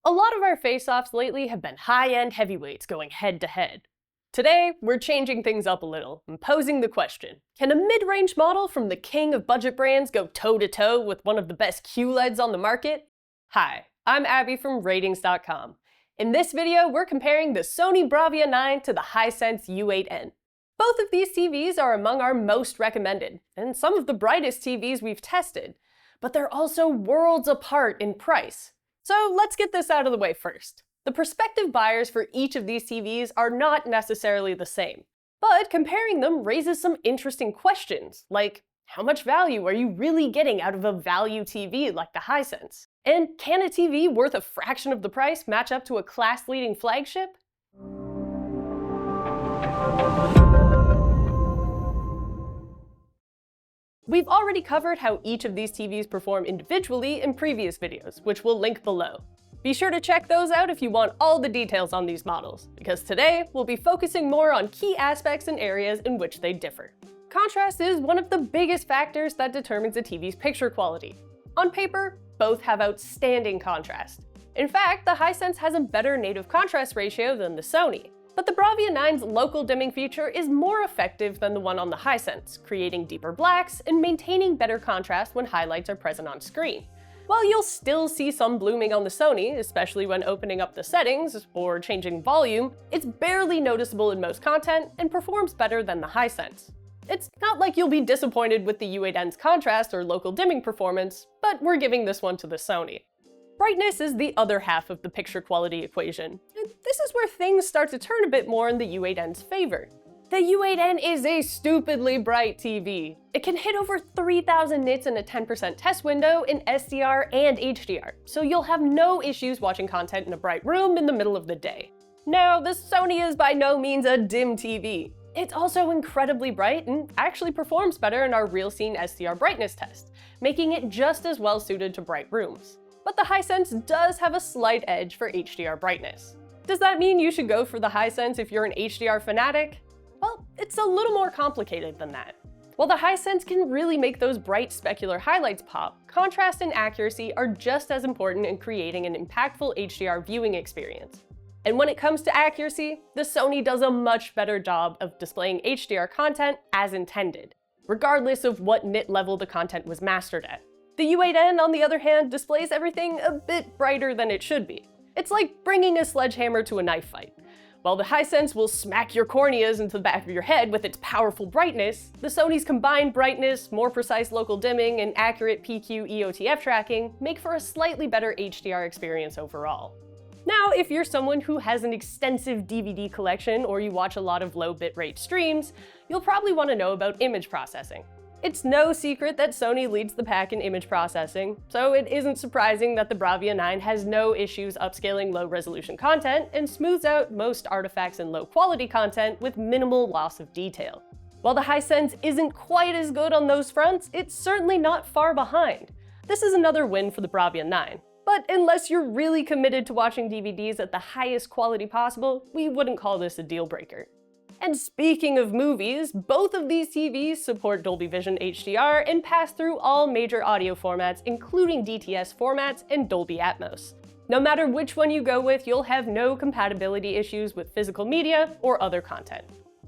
A lot of our face-offs lately have been high-end heavyweights going head-to-head. Today, we're changing things up a little and posing the question, can a mid-range model from the king of budget brands go toe-to-toe with one of the best QLEDs on the market? Hi, I'm Abby from Rtings.com. In this video, we're comparing the Sony BRAVIA 9 to the Hisense U8N. Both of these TVs are among our most recommended, and some of the brightest TVs we've tested, but they're also worlds apart in price. So let's get this out of the way first. The prospective buyers for each of these TVs are not necessarily the same, but comparing them raises some interesting questions, like how much value are you really getting out of a value TV like the Hisense? And can a TV worth a fraction of the price match up to a class-leading flagship? We've already covered how each of these TVs perform individually in previous videos, which we'll link below. Be sure to check those out if you want all the details on these models, because today we'll be focusing more on key aspects and areas in which they differ. Contrast is one of the biggest factors that determines a TV's picture quality. On paper, both have outstanding contrast. In fact, the Hisense has a better native contrast ratio than the Sony. But the BRAVIA 9's local dimming feature is more effective than the one on the Hisense, creating deeper blacks and maintaining better contrast when highlights are present on screen. While you'll still see some blooming on the Sony, especially when opening up the settings or changing volume, it's barely noticeable in most content and performs better than the Hisense. It's not like you'll be disappointed with the U8N's contrast or local dimming performance, but we're giving this one to the Sony. Brightness is the other half of the picture quality equation. This is where things start to turn a bit more in the U8N's favor. The U8N is a stupidly bright TV. It can hit over 3,000 nits in a 10% test window in SDR and HDR, so you'll have no issues watching content in a bright room in the middle of the day. Now, the Sony is by no means a dim TV. It's also incredibly bright and actually performs better in our real scene SDR brightness test, making it just as well suited to bright rooms. But the Hisense does have a slight edge for HDR brightness. Does that mean you should go for the Hisense if you're an HDR fanatic? Well, it's a little more complicated than that. While the Hisense can really make those bright specular highlights pop, contrast and accuracy are just as important in creating an impactful HDR viewing experience. And when it comes to accuracy, the Sony does a much better job of displaying HDR content as intended, regardless of what nit level the content was mastered at. The U8N, on the other hand, displays everything a bit brighter than it should be. It's like bringing a sledgehammer to a knife fight. While the Hisense will smack your corneas into the back of your head with its powerful brightness, the Sony's combined brightness, more precise local dimming, and accurate PQ EOTF tracking make for a slightly better HDR experience overall. Now, if you're someone who has an extensive DVD collection or you watch a lot of low bitrate streams, you'll probably want to know about image processing. It's no secret that Sony leads the pack in image processing, so it isn't surprising that the BRAVIA 9 has no issues upscaling low-resolution content and smooths out most artifacts and low-quality content with minimal loss of detail. While the Hisense isn't quite as good on those fronts, it's certainly not far behind. This is another win for the BRAVIA 9. But unless you're really committed to watching DVDs at the highest quality possible, we wouldn't call this a deal breaker. And speaking of movies, both of these TVs support Dolby Vision HDR and pass through all major audio formats, including DTS formats and Dolby Atmos. No matter which one you go with, you'll have no compatibility issues with physical media or other content.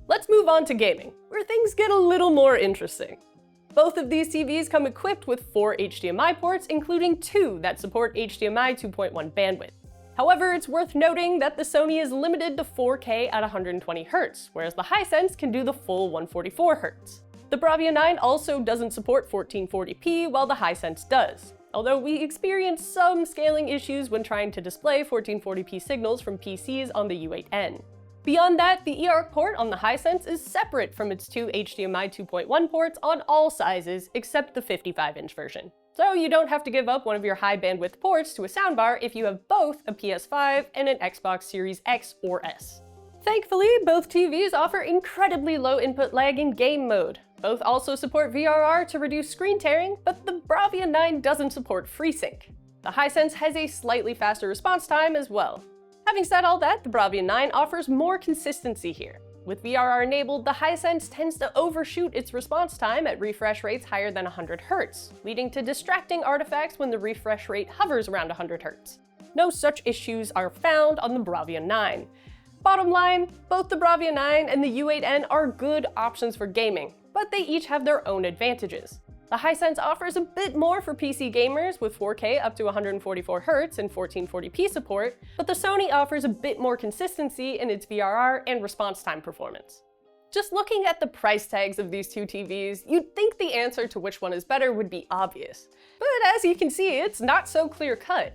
Let's move on to gaming, where things get a little more interesting. Both of these TVs come equipped with 4 HDMI ports, including 2 that support HDMI 2.1 bandwidth. However, it's worth noting that the Sony is limited to 4K at 120Hz, whereas the Hisense can do the full 144Hz. The BRAVIA 9 also doesn't support 1440p, while the Hisense does, although we experience some scaling issues when trying to display 1440p signals from PCs on the U8N. Beyond that, the eARC port on the Hisense is separate from its 2 HDMI 2.1 ports on all sizes except the 55-inch version. So you don't have to give up one of your high bandwidth ports to a soundbar if you have both a PS5 and an Xbox Series X or S. Thankfully, both TVs offer incredibly low input lag in game mode. Both also support VRR to reduce screen tearing, but the BRAVIA 9 doesn't support FreeSync. The Hisense has a slightly faster response time as well. Having said all that, the BRAVIA 9 offers more consistency here. With VRR enabled, the Hisense tends to overshoot its response time at refresh rates higher than 100 Hz, leading to distracting artifacts when the refresh rate hovers around 100 Hz. no such issues are found on the BRAVIA 9. Bottom line, both the BRAVIA 9 and the U8N are good options for gaming, but they each have their own advantages. The Hisense offers a bit more for PC gamers with 4K up to 144Hz and 1440p support, but the Sony offers a bit more consistency in its VRR and response time performance. Just looking at the price tags of these two TVs, you'd think the answer to which one is better would be obvious. But as you can see, it's not so clear-cut.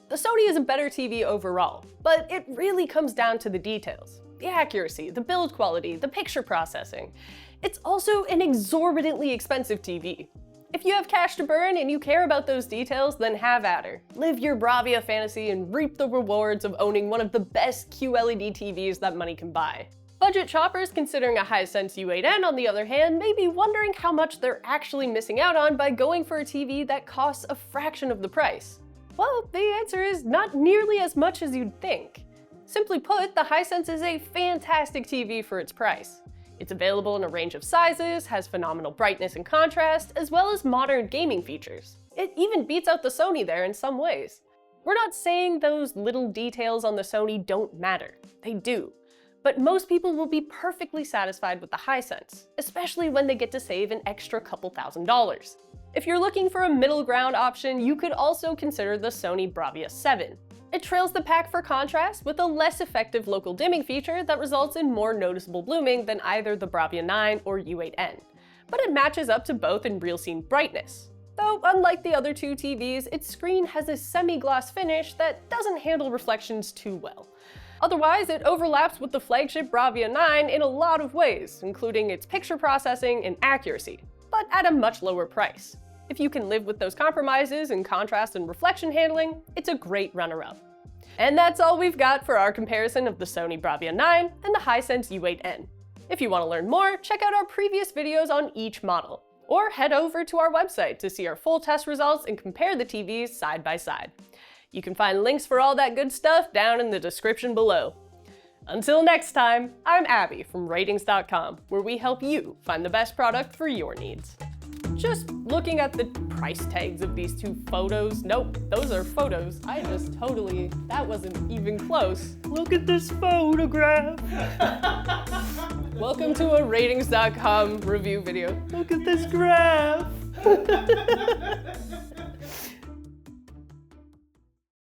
The Sony is a better TV overall, but it really comes down to the details. The accuracy, the build quality, the picture processing. It's also an exorbitantly expensive TV. If you have cash to burn and you care about those details, then have at her. Live your BRAVIA fantasy and reap the rewards of owning one of the best QLED TVs that money can buy. Budget shoppers considering a Hisense U8N, on the other hand, may be wondering how much they're actually missing out on by going for a TV that costs a fraction of the price. Well, the answer is not nearly as much as you'd think. Simply put, the Hisense is a fantastic TV for its price. It's available in a range of sizes, has phenomenal brightness and contrast, as well as modern gaming features. It even beats out the Sony there in some ways. We're not saying those little details on the Sony don't matter. They do. But most people will be perfectly satisfied with the Hisense, especially when they get to save an extra couple $1,000s. If you're looking for a middle ground option, you could also consider the Sony BRAVIA 7. It trails the pack for contrast with a less effective local dimming feature that results in more noticeable blooming than either the BRAVIA 9 or U8N. But it matches up to both in real scene brightness. Though, unlike the other two TVs, its screen has a semi-gloss finish that doesn't handle reflections too well. Otherwise, it overlaps with the flagship BRAVIA 9 in a lot of ways, including its picture processing and accuracy, but at a much lower price. If you can live with those compromises in contrast and reflection handling, it's a great runner-up. And that's all we've got for our comparison of the Sony BRAVIA 9 and the Hisense U8N. If you want to learn more, check out our previous videos on each model, or head over to our website to see our full test results and compare the TVs side by side. You can find links for all that good stuff down in the description below. Until next time, I'm Abby from Rtings.com, where we help you find the best product for your needs. Just looking at the price tags of these two photos. Nope, those are photos. That wasn't even close. Look at this photograph. Welcome to a Rtings.com review video. Look at this graph.